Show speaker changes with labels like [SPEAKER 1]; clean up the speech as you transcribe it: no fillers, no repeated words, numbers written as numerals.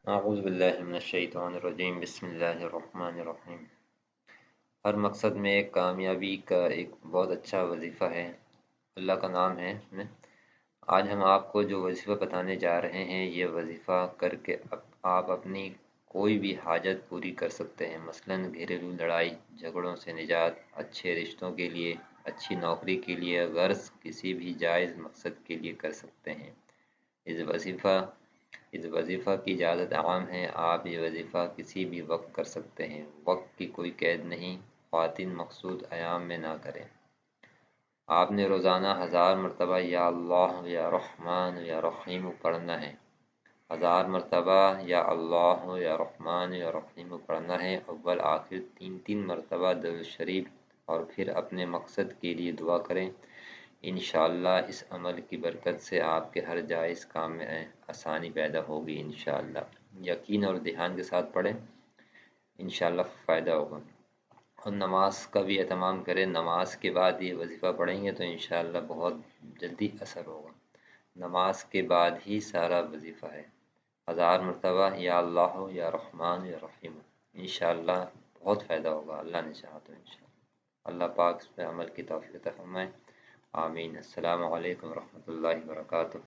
[SPEAKER 1] अऊज़ु बिल्लाहि मिनश्शैतानिर्रजीम बिस्मिल्लाहिर्रहमानिर्रहीम। हर मकसद में एक कामयाबी का एक बहुत अच्छा वजीफ़ा है, अल्लाह का नाम है इसमें। आज हम आपको जो वजीफ़ा बताने जा रहे हैं, ये वजीफ़ा करके आप अपनी कोई भी हाजत पूरी कर सकते हैं। मसलन घरेलू लड़ाई झगड़ों से निजात, अच्छे रिश्तों के लिए, अच्छी नौकरी के लिए, गर्ज किसी भी जायज़ मकसद के लिए कर सकते हैं। इस वजीफ़ा की इजाज़त आम है। आप ये वजीफ़ा किसी भी वक्त कर सकते हैं, वक्त की कोई कैद नहीं। ख़वातीन मक़सूद अयाम में ना करें। आपने रोज़ाना 1000 मरतबा या अल्लाह या रहमान या रहीम पढ़ना है। 1000 मरतबा या अल्लाह या रहमान या रहीम पढ़ना है। अव्वल आखिर 3-3 मरतबा दरूद शरीफ और फिर अपने मकसद के लिए दुआ करें। इंशा अल्लाह इस अमल की बरकत से आपके हर जायज़ काम में आसानी पैदा होगी। इंशा अल्लाह यकीन और ध्यान के साथ पढ़ें, इंशा अल्लाह फ़ायदा होगा। और नमाज का भी एहतमाम करें। नमाज के बाद ये वजीफ़ा पढ़ेंगे तो इंशा अल्लाह बहुत जल्दी असर होगा। नमाज के बाद ही सारा वजीफ़ा है। 1000 मरतबा या अल्लाह या रहमान या रहीम, इंशा अल्लाह बहुत फ़ायदा होगा। अल्लाह ने चाहा तो इंशा अल्लाह पाक इस पे अमल की तौफ़ीक़ अता फ़रमाए। आमीन। अस्सलामु अलैकुम व रहमतुल्लाहि व बरकातुहू।